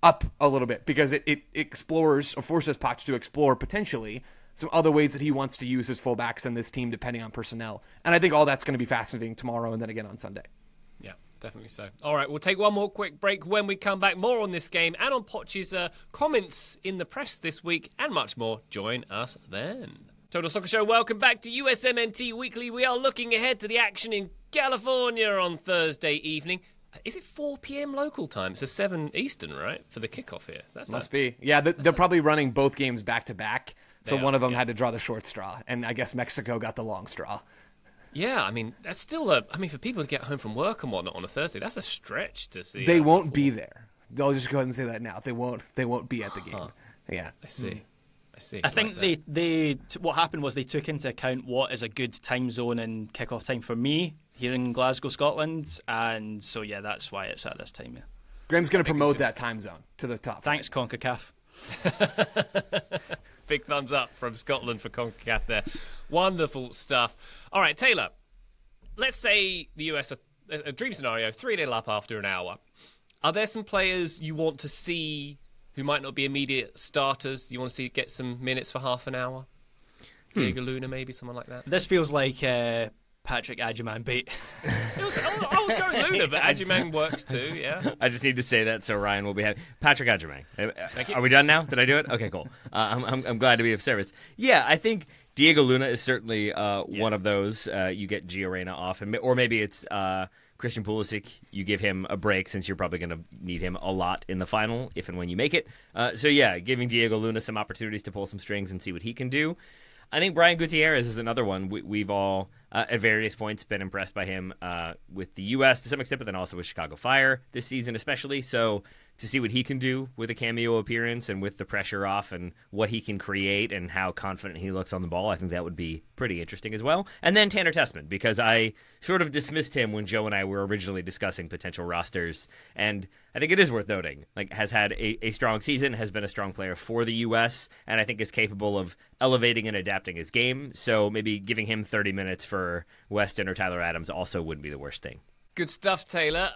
up a little bit, because it explores or forces Poch to explore potentially some other ways that he wants to use his fullbacks in this team depending on personnel. And I think all that's going to be fascinating tomorrow and then again on Sunday. Yeah, definitely so. All right, we'll take one more quick break. When we come back, more on this game and on Poch's comments in the press this week and much more. Join us then. Total Soccer Show, welcome back to USMNT Weekly. We are looking ahead to the action in California on Thursday evening. Is it 4 p.m. local time? It's a 7 Eastern, right, for the kickoff here? So Must be. Yeah, they're probably running both games back to back. So one of them had to draw the short straw, and I guess Mexico got the long straw. Yeah, I mean, that's still for people to get home from work and whatnot on a Thursday, that's a stretch to see. They won't be there. They'll just go ahead and say that now. They won't be at the game. Yeah. I see. I think what happened was they took into account what is a good time zone and kickoff time for me here in Glasgow, Scotland, and so that's why it's at this time. Yeah. Graham's going to promote that time zone to the top. Thanks, Concacaf. Big thumbs up from Scotland for Concacaf there. Wonderful stuff. All right, Taylor, let's say the US, a dream scenario, 3-0 up after an hour. Are there some players you want to see who might not be immediate starters? You want to see get some minutes for half an hour? Diego Luna, maybe, someone like that? This feels like Patrick Adjaman bait. I was going Luna, but Adjaman works too, yeah. I just need to say that so Ryan will be happy. Patrick Adjaman. Are we done now? Did I do it? Okay, cool. I'm glad to be of service. Yeah, I think Diego Luna is certainly one of those. You get Gio Reyna off, or maybe it's Christian Pulisic. You give him a break since you're probably going to need him a lot in the final, if and when you make it. Giving Diego Luna some opportunities to pull some strings and see what he can do. I think Brian Gutierrez is another one. We've all, at various points, been impressed by him with the U.S. to some extent, but then also with Chicago Fire this season especially. So to see what he can do with a cameo appearance and with the pressure off and what he can create and how confident he looks on the ball, I think that would be pretty interesting as well. And then Tanner Tessman, because I sort of dismissed him when Joe and I were originally discussing potential rosters. And I think it is worth noting, has had a strong season, has been a strong player for the U.S., and I think is capable of elevating and adapting his game. So maybe giving him 30 minutes for Weston or Tyler Adams also wouldn't be the worst thing. Good stuff, Taylor.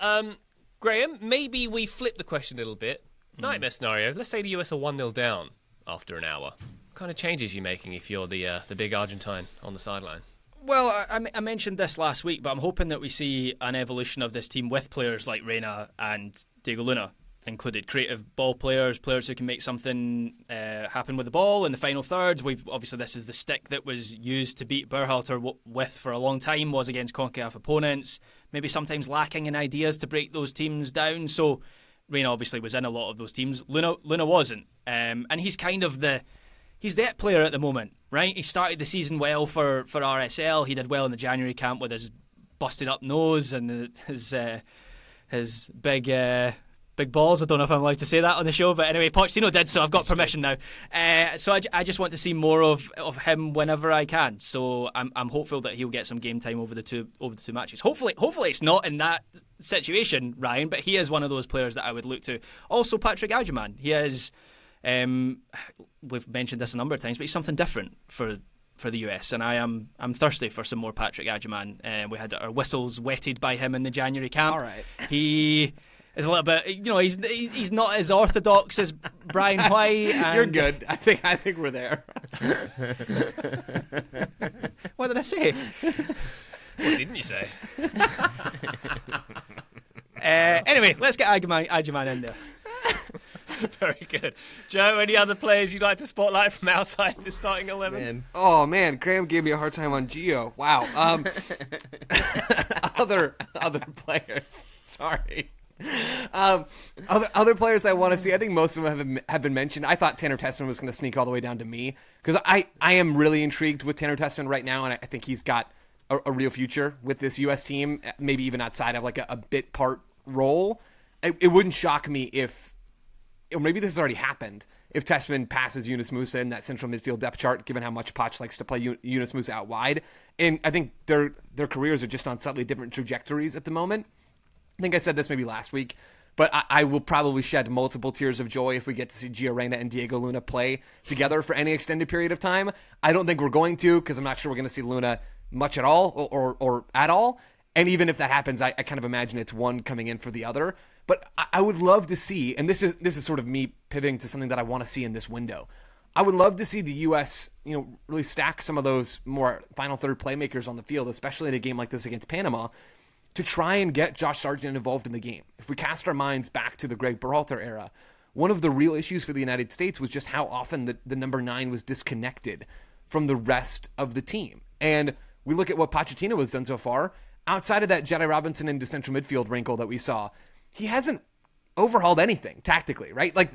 Graham, maybe we flip the question a little bit. Nightmare scenario. Let's say the US are 1-0 down after an hour. What kind of changes are you making if you're the big Argentine on the sideline? Well, I mentioned this last week, but I'm hoping that we see an evolution of this team with players like Reyna and Diego Luna included. Creative ball players who can make something happen with the ball in the final third. Obviously, this is the stick that was used to beat Berhalter with for a long time, was against CONCACAF opponents. Maybe sometimes lacking in ideas to break those teams down. So Reyna obviously was in a lot of those teams. Luna wasn't. And he's kind of he's that player at the moment, right? He started the season well for RSL. He did well in the January camp with his busted up nose and his big balls. I don't know if I'm allowed to say that on the show, but anyway, Pochettino did, so I've got permission now. So I just want to see more of him whenever I can. So I'm hopeful that he'll get some game time over the two matches. Hopefully it's not in that situation, Ryan, but he is one of those players that I would look to. Also, Patrick Adjaman. He is. We've mentioned this a number of times, but he's something different for for the US, and I'm thirsty for some more Patrick Agyemang. We had our whistles wetted by him in the January camp. All right. He is a little bit, he's not as orthodox as Brian White. And You're good. I think we're there. What did I say? What didn't you say? Anyway, let's get Agyemang in there. Very good. Joe, any other players you'd like to spotlight from outside the starting 11? Man. Oh man, Graham gave me a hard time on Gio. Wow. Other players. Sorry. Other players I want to see. I think most of them have been mentioned. I thought Tanner Tessman was going to sneak all the way down to me because I am really intrigued with Tanner Tessman right now, and I think he's got a real future with this U.S. team. Maybe even outside of like a bit part role. It wouldn't shock me if, or maybe this has already happened, if Tessman passes Yunus Musa in that central midfield depth chart, given how much Poch likes to play Yunus Musa out wide. And I think their careers are just on slightly different trajectories at the moment. I think I said this maybe last week, but I will probably shed multiple tears of joy if we get to see Gio Reyna and Diego Luna play together for any extended period of time. I don't think we're going to, because I'm not sure we're going to see Luna much at all or at all. And even if that happens, I kind of imagine it's one coming in for the other. But I would love to see, and this is sort of me pivoting to something that I want to see in this window. I would love to see the U.S. Really stack some of those more final third playmakers on the field, especially in a game like this against Panama, to try and get Josh Sargent involved in the game. If we cast our minds back to the Greg Berhalter era, one of the real issues for the United States was just how often the number 9 was disconnected from the rest of the team. And we look at what Pochettino has done so far. Outside of that Jedi Robinson into central midfield wrinkle that we saw, he hasn't overhauled anything tactically, right? Like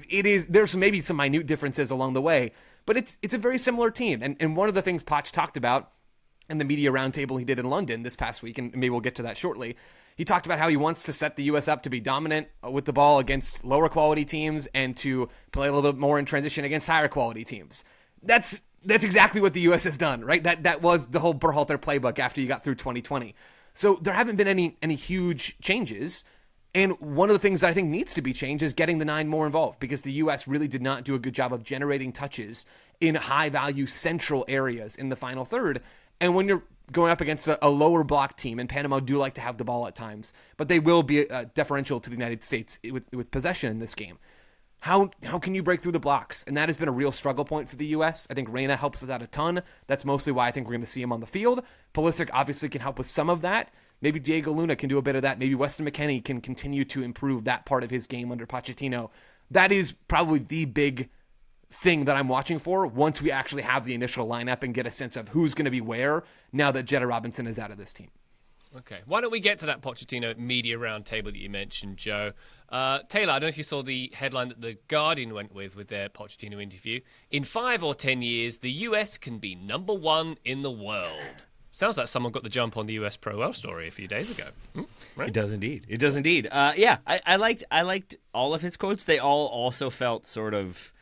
there's maybe some minute differences along the way, but it's a very similar team. And one of the things Poch talked about in the media roundtable he did in London this past week, and maybe we'll get to that shortly, he talked about how he wants to set the U.S. up to be dominant with the ball against lower quality teams and to play a little bit more in transition against higher quality teams. That's exactly what the U.S. has done, right? That was the whole Berhalter playbook after you got through 2020. So there haven't been any huge changes. And one of the things that I think needs to be changed is getting the 9 more involved, because the U.S. really did not do a good job of generating touches in high-value central areas in the final third. And when you're going up against a lower block team, and Panama do like to have the ball at times, but they will be deferential to the United States with possession in this game. How can you break through the blocks? And that has been a real struggle point for the U.S. I think Reyna helps with that a ton. That's mostly why I think we're going to see him on the field. Pulisic obviously can help with some of that. Maybe Diego Luna can do a bit of that. Maybe Weston McKennie can continue to improve that part of his game under Pochettino. That is probably the big thing that I'm watching for once we actually have the initial lineup and get a sense of who's going to be where now that Jedi Robinson is out of this team. Okay, why don't we get to that Pochettino media roundtable that you mentioned, Joe? Taylor, I don't know if you saw the headline that The Guardian went with their Pochettino interview. In 5 or 10 years, the US can be number 1 in the world. Sounds like someone got the jump on the US pro-rel story a few days ago. Right? It does indeed. Yeah, I liked all of his quotes. They all also felt sort of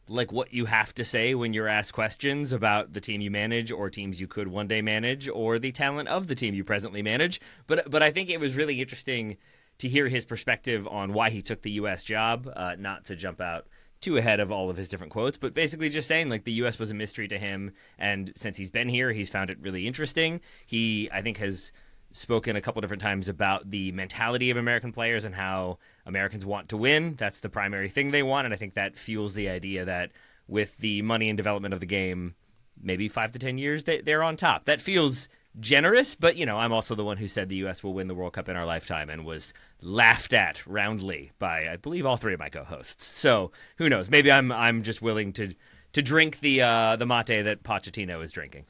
like what you have to say when you're asked questions about the team you manage or teams you could one day manage or the talent of the team you presently manage. But I think it was really interesting to hear his perspective on why he took the U.S. job, not to jump out too ahead of all of his different quotes, but basically just saying like the U.S. was a mystery to him, and since he's been here, he's found it really interesting. He, I think, has spoken a couple different times about the mentality of American players and how Americans want to win. That's the primary thing they want, and I think that fuels the idea that with the money and development of the game, maybe 5 to 10 years, they're on top. That feels generous, but I'm also the one who said the U.S. will win the World Cup in our lifetime and was laughed at roundly by, I believe, all 3 of my co-hosts. So who knows? Maybe I'm just willing to drink the mate that Pochettino is drinking.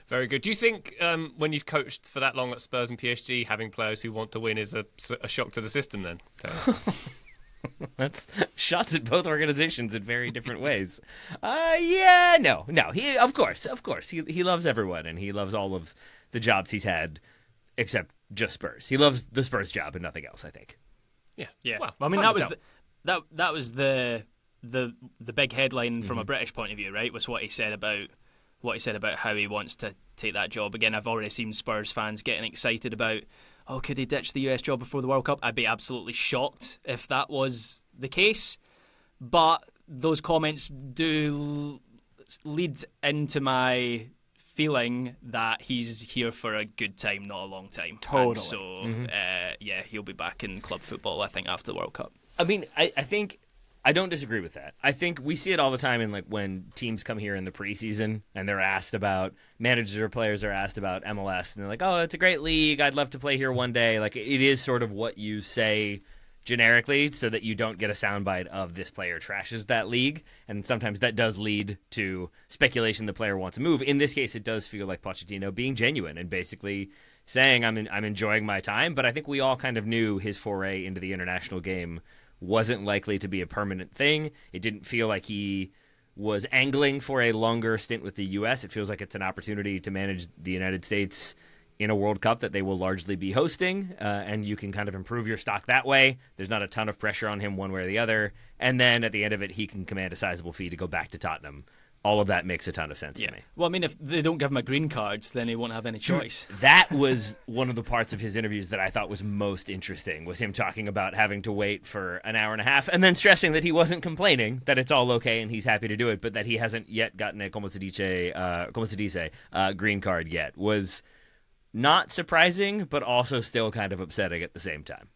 Very good. Do you think when you've coached for that long at Spurs and PSG, having players who want to win is a shock to the system then? That's shots at both organizations in very different ways. No. He, of course, he loves everyone, and he loves all of the jobs he's had, except just Spurs. He loves the Spurs job and nothing else, I think. Yeah. Well, I mean, that was the big headline from a British point of view, right? Was what he said about how he wants to take that job. Again, I've already seen Spurs fans getting excited about, could he ditch the US job before the World Cup? I'd be absolutely shocked if that was the case. But those comments do leads into my feeling that he's here for a good time, not a long time. Totally. And so, he'll be back in club football, I think, after the World Cup. I mean, I think I don't disagree with that. I think we see it all the time in like when teams come here in the preseason and they're asked about managers or players are asked about MLS and they're like, "Oh, it's a great league. I'd love to play here one day." Like it is sort of what you say generically so that you don't get a soundbite of this player trashes that league, and sometimes that does lead to speculation the player wants to move. In this case, it does feel like Pochettino being genuine and basically saying, I'm enjoying my time, but I think we all kind of knew his foray into the international game wasn't likely to be a permanent thing. It didn't feel like he was angling for a longer stint with the U.S. It feels like it's an opportunity to manage the United States in a World Cup that they will largely be hosting, and you can kind of improve your stock that way. There's not a ton of pressure on him one way or the other, and then at the end of it, he can command a sizable fee to go back to Tottenham. All of that makes a ton of sense to me. Well, I mean, if they don't give him a green card, then he won't have any choice. That was one of the parts of his interviews that I thought was most interesting, was him talking about having to wait for an hour and a half and then stressing that he wasn't complaining, that it's all okay and he's happy to do it, but that he hasn't yet gotten a como se dice, green card yet. Was not surprising, but also still kind of upsetting at the same time.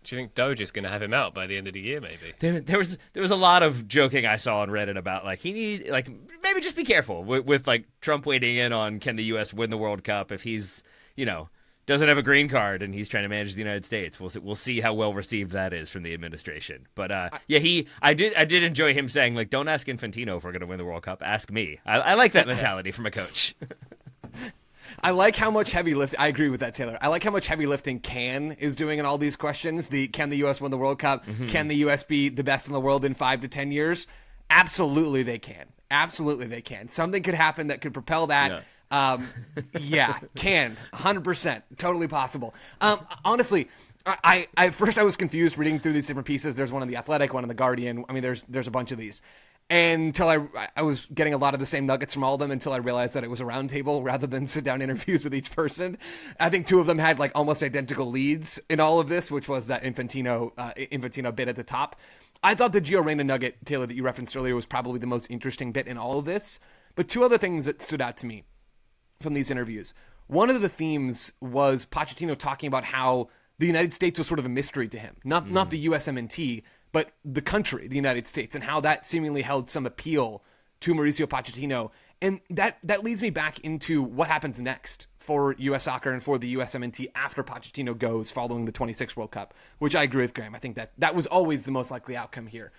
Do you think Doge is going to have him out by the end of the year, maybe? There was a lot of joking I saw on Reddit about maybe just be careful with like Trump weighing in on can the U.S. win the World Cup if he's doesn't have a green card and he's trying to manage the United States. We'll see how well received that is from the administration. But I did enjoy him saying like, don't ask Infantino if we're going to win the World Cup. Ask me. I like that mentality from a coach. I like how much heavy lift. I agree with that, Taylor. I like how much heavy lifting Can is doing in all these questions. Can the U.S. win the World Cup? Mm-hmm. Can the U.S. be the best in the world in 5 to 10 years? Absolutely, they can. Absolutely, they can. Something could happen that could propel that. Yeah, can 100%, totally possible. Honestly, I at first I was confused reading through these different pieces. There's one in the Athletic, one in the Guardian. I mean, there's a bunch of these. And until I was getting a lot of the same nuggets from all of them until I realized that it was a roundtable rather than sit-down interviews with each person. I think 2 of them had like almost identical leads in all of this, which was that Infantino bit at the top. I thought the Gio Reyna nugget, Taylor, that you referenced earlier was probably the most interesting bit in all of this. But 2 other things that stood out to me from these interviews. One of the themes was Pochettino talking about how the United States was sort of a mystery to him. Not the USMNT, but the country, the United States, and how that seemingly held some appeal to Mauricio Pochettino. And that leads me back into what happens next for U.S. soccer and for the USMNT after Pochettino goes following the 26 World Cup, which I agree with Graham. I think that was always the most likely outcome here.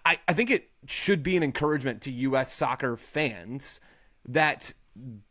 I think it should be an encouragement to U.S. soccer fans that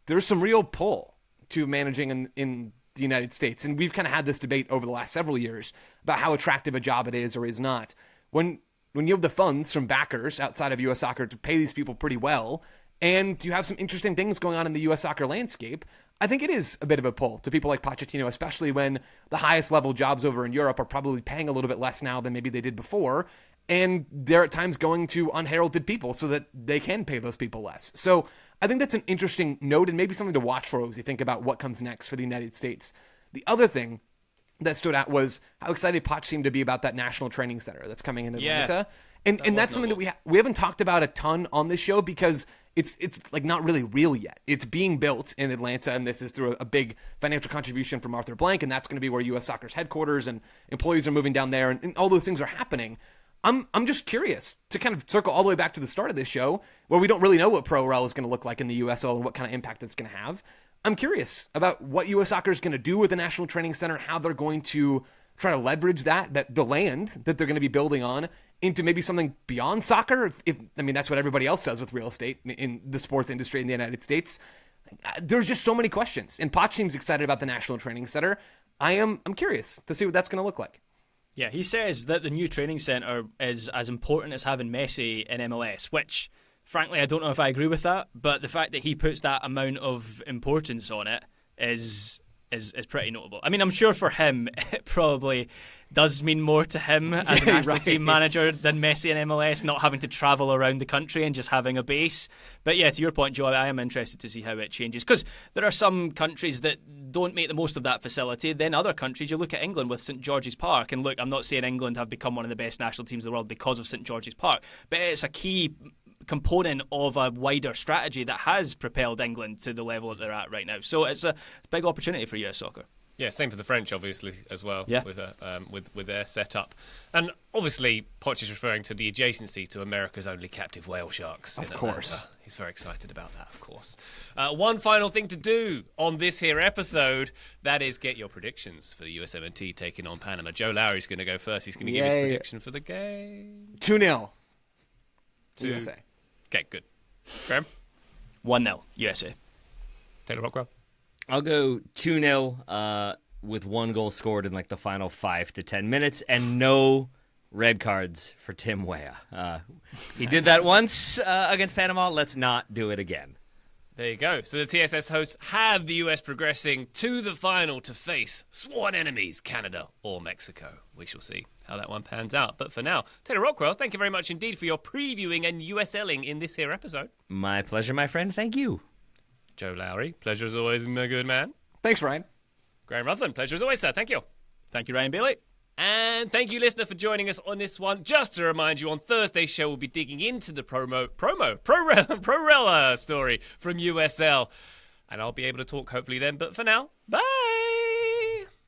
there's some real pull to managing in the United States. And we've kind of had this debate over the last several years about how attractive a job it is or is not. When you have the funds from backers outside of U.S. soccer to pay these people pretty well, and you have some interesting things going on in the U.S. soccer landscape, I think it is a bit of a pull to people like Pochettino, especially when the highest level jobs over in Europe are probably paying a little bit less now than maybe they did before, and they're at times going to unheralded people so that they can pay those people less. So I think that's an interesting note and maybe something to watch for as you think about what comes next for the United States. The other thing that stood out was how excited Poch seemed to be about that national training center that's coming in Atlanta. And that's something that we haven't talked about a ton on this show because it's like not really real yet. It's being built in Atlanta, and this is through a big financial contribution from Arthur Blank, and that's going to be where U.S. Soccer's headquarters and employees are moving down there, and all those things are happening. I'm just curious to kind of circle all the way back to the start of this show, where we don't really know what pro-rel is going to look like in the USL and what kind of impact it's going to have. I'm curious about what U.S. Soccer is going to do with the National Training Center, how they're going to try to leverage that the land that they're going to be building on into maybe something beyond soccer. If that's what everybody else does with real estate in the sports industry in the United States. There's just so many questions. And Poch seems excited about the National Training Center. I'm curious to see what that's going to look like. Yeah, he says that the new training center is as important as having Messi in MLS, which frankly, I don't know if I agree with that, but the fact that he puts that amount of importance on it is pretty notable. I mean, I'm sure for him, it probably does mean more to him as a national team manager than Messi in MLS, not having to travel around the country and just having a base. But yeah, to your point, Joe, I am interested to see how it changes, because there are some countries that don't make the most of that facility. Then other countries, you look at England with St George's Park, and look, I'm not saying England have become one of the best national teams in the world because of St George's Park, but it's a key component of a wider strategy that has propelled England to the level that they're at right now. So it's a big opportunity for US soccer. Yeah, same for the French, obviously, as well, Yeah. with their setup. And obviously, Poch is referring to the adjacency to America's only captive whale sharks. Of in course. Atlanta. He's very excited about that, of course. One final thing to do on this here episode, that is get your predictions for the USMNT taking on Panama. Joe Lowry's going to go first. He's going to give his prediction for the game. 2-0. USA. Okay, good. Graham? 1-0 USA. Taylor Rockwell? I'll go 2-0 with 1 goal scored in like the final 5 to 10 minutes and no red cards for Tim Weah. He did that once against Panama. Let's not do it again. There you go. So the TSS hosts have the US progressing to the final to face sworn enemies, Canada or Mexico. We shall see how that one pans out. But for now, Taylor Rockwell, thank you very much indeed for your previewing and USLing in this here episode. My pleasure, my friend. Thank you. Joe Lowry, pleasure as always, my good man. Thanks, Ryan. Graham Rutherford, pleasure as always, sir. Thank you. Thank you, Ryan Bailey. And thank you, listener, for joining us on this one. Just to remind you, on Thursday's show, we'll be digging into the pro-rel story from USL. And I'll be able to talk hopefully then. But for now, bye.